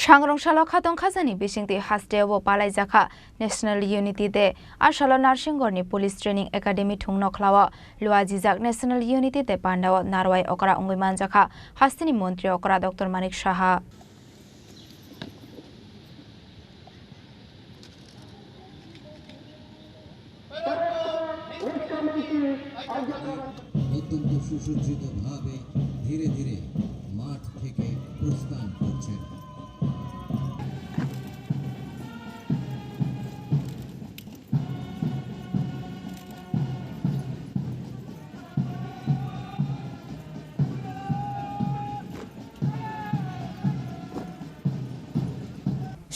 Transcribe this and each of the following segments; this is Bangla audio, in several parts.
Shangrong Khatong Khazani Bishing the Haste wo Manjakha National Unity Day Ashalo Narshingorni Police Training Academy Thungno Klawa Luwajijak National Unity Day Pandao Naruwai Okra wngwi Manjakha Hasteni Montri Okra Dr.Manik Saha অত্যন্ত সুসজ্জিতভাবে ধীরে ধীরে মাঠ থেকে প্রস্থান করছেন।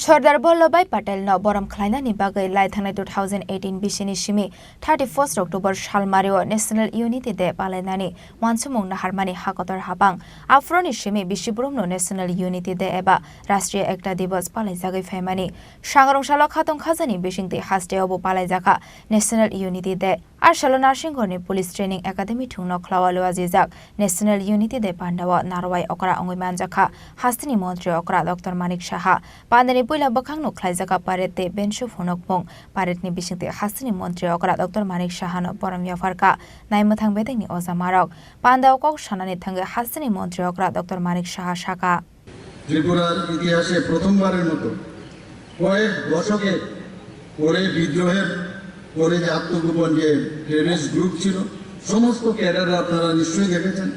Sardar Vallabhbhai Patel no borom khlainani bagai lai thangnai 2018 bisini simi 31st October salmario National Unity Day palainani wansumung naharmani hakotor Haphang afroni simi bisibrumno National Unity Day eba Rashtriya Ekta Divas palaijagai phaimani Shangrong Khatong Khazani Bishingti Haste obo palaijakha National Unity Day Ashalo Narshingorni Police Training Academy Thungno Klawa Luwajijak National Unity Day Pandao Naruwai Okra wngwi Manjakha Hasteni Montri Okra Dr.Manik Saha Pandani Puila Bakhang no Khlaijaka Parete Benshu Phonokpong Paretni Bishingti Hasteni Montri Okra Dr.Manik Saha no Borom Yafarka Naimuthang Bedengni Ozamarok Pandao Kok Shanani Thange Hasteni Montri Okra Dr.Manik Saha Shaka ত্রিপুরার ইতিহাসে প্রথমবারের মতো কয়েক দশকে পরে বিদ্রোহের পরে যে আত্মগোপন যে টেররিস্ট গ্রুপ ছিল সমস্ত ক্যাডাররা আপনারা নিশ্চয়ই দেখেছেন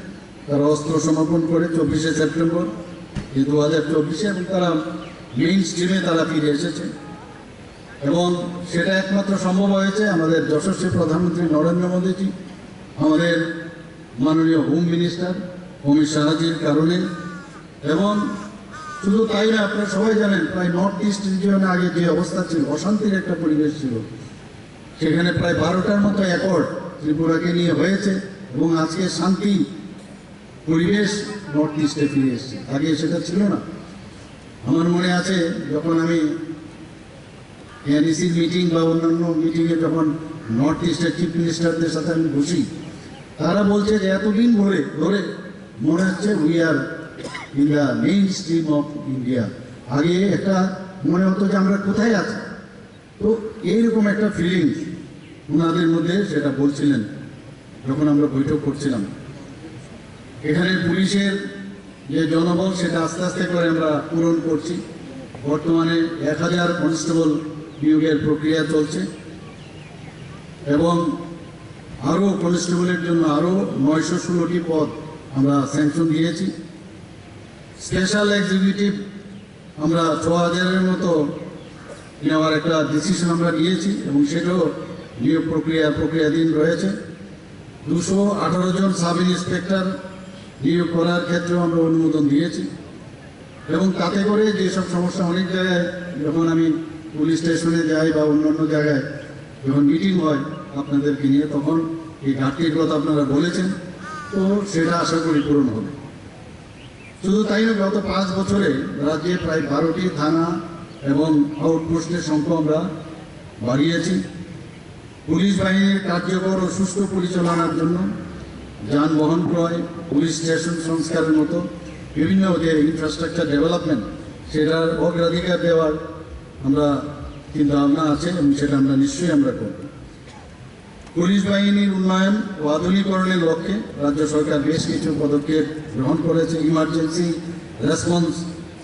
তারা অস্ত্র সমর্পণ করে 24শে সেপ্টেম্বর 2024 এবং তারা মেইন স্ট্রিমে তারা ফিরে এসেছে এবং সেটা একমাত্র সম্ভব হয়েছে আমাদের যশস্বী প্রধানমন্ত্রী নরেন্দ্র মোদীজি আমাদের মাননীয় হোম মিনিস্টার অমিত শাহজির কারণে এবং শুধু তাই না আপনারা সবাই জানেন প্রায় নর্থ ইস্ট রিজিয়নে আগে যে অবস্থা ছিল অশান্তির একটা পরিবেশ ছিল সেখানে প্রায় 12টার মতো অ্যাকর্ড ত্রিপুরাকে নিয়ে হয়েছে এবং আজকে শান্তি পরিবেশ নর্থ ইস্টে ফিরে এসেছে আগে সেটা ছিল না আমার মনে আছে যখন আমি এনইসির মিটিং বা অন্যান্য মিটিংয়ে যখন নর্থ ইস্টের চিফ মিনিস্টারদের সাথে আমি বসি তারা বলছে যে এতদিন ধরে মনে হচ্ছে we are in the main stream of India আগে একটা মনে হতো যে আমরা কোথায় আছি তো এইরকম একটা ফিলিংস ওনাদের মধ্যে সেটা বলছিলেন যখন আমরা বৈঠক করছিলাম এখানে পুলিশের যে জনবল সেটা আস্তে আস্তে করে আমরা পূরণ করছি বর্তমানে 1000 কনস্টেবল নিয়োগের প্রক্রিয়া চলছে এবং আরও কনস্টেবলের জন্য আরও 916টি পদ আমরা স্যাংশন দিয়েছি স্পেশাল এক্সিকিউটিভ আমরা 6000-এর মতো নেওয়ার একটা ডিসিশন আমরা নিয়েছি এবং সেটাও নিয়োগ প্রক্রিয়াধীন রয়েছে 218 জন সাব ইন্সপেক্টর নিয়োগ করার ক্ষেত্রেও আমরা অনুমোদন দিয়েছি এবং তাতে করে যেসব সমস্যা অনেক জায়গায় যখন আমি পুলিশ স্টেশনে যাই বা অন্যান্য জায়গায় যখন মিটিং হয় আপনাদেরকে নিয়ে তখন এই ঘাটতির কথা আপনারা বলেছেন তো সেটা আশা করি পূরণ হবে শুধু তাই না গত 5 বছরে রাজ্যে প্রায় 12টি থানা এবং আউটপোস্টের সংখ্যা আমরা বাড়িয়েছি পুলিশ বাহিনীর কার্যকর ও সুষ্ঠু পরিচালনার জন্য যানবাহন ক্রয় পুলিশ স্টেশন সংস্কারের মতো বিভিন্ন যে ইনফ্রাস্ট্রাকচার ডেভেলপমেন্ট সেটার অগ্রাধিকার দেওয়ার আমরা চিন্তাভাবনা আছে এবং সেটা আমরা নিশ্চয়ই আমরা করব পুলিশ বাহিনীর উন্নয়ন ও আধুনিকরণের লক্ষ্যে রাজ্য সরকার বেশ কিছু পদক্ষেপ গ্রহণ করেছে ইমার্জেন্সি রেসপন্স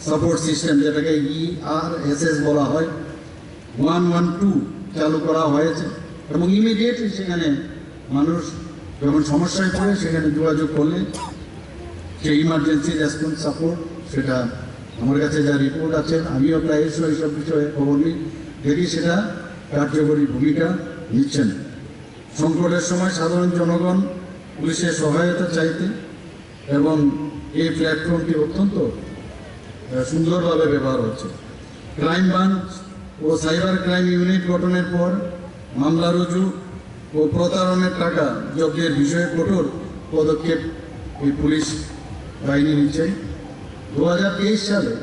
সাপোর্ট সিস্টেম যেটাকে ERSS বলা হয় 112 চালু করা হয়েছে এবং ইমিডিয়েটলি সেখানে মানুষ যখন সমস্যায় পড়ে সেখানে যোগাযোগ করলে সেই ইমার্জেন্সি রেসপন্স সাপোর্ট সেটা আমার কাছে যা রিপোর্ট আছে আমিও প্রায়শই এইসব বিষয়ে খবর নিই দেখি সেটা কার্যকরী ভূমিকা নিচ্ছেন সংকটের সময় সাধারণ জনগণ পুলিশের সহায়তা চাইতে এবং এই প্ল্যাটফর্মটি অত্যন্ত সুন্দরভাবে ব্যবহার হচ্ছে ক্রাইম ব্রাঞ্চ ও সাইবার ক্রাইম ইউনিট গঠনের পর মামলা রুজু ও প্রতারণের টাকা জব্দের বিষয়ে কঠোর পদক্ষেপ এই পুলিশ বাহিনী নিচ্ছে 2023 সালে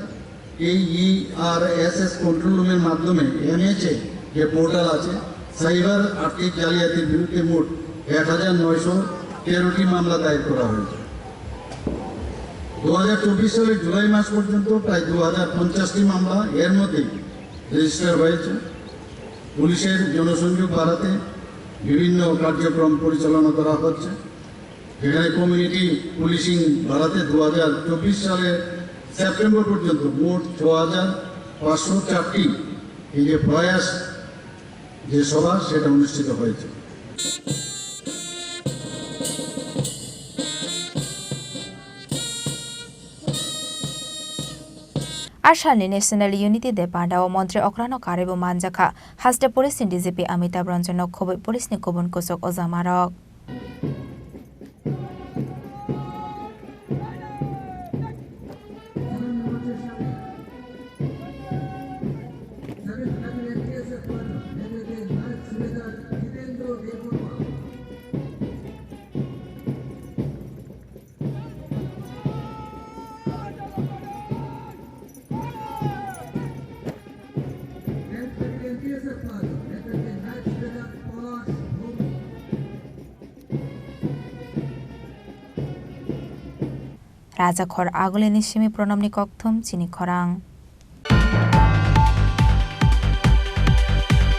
এই ERSS কন্ট্রোল রুমের মাধ্যমে NHA যে পোর্টাল আছে সাইবার আর্থিক জালিয়াতির বিরুদ্ধে মোট 1913টি মামলা দায়ের করা হয়েছে 2024 সালের জুলাই মাস পর্যন্ত প্রায় 2050টি মামলা এর মধ্যে রেজিস্টার হয়েছে। পুলিশের জনসংযোগ বাড়াতে বিভিন্ন কার্যক্রম পরিচালনা করা হচ্ছে, যেখানে কমিউনিটি পুলিশিং বাড়াতে 2024 সালের সেপ্টেম্বর পর্যন্ত মোট 6504টি এই যে প্রয়াস যে সভা সেটা অনুষ্ঠিত হয়েছে। Arshani National Unity de Pandao Montre Okra no Karibu Manjakha Haste Police in DGP Amitabh Ranjan no Khobe Police ni Kobun Kosok Ozamarok. Raja Khor Agulini Shimi Pronamni Kokthum Chini Khorang.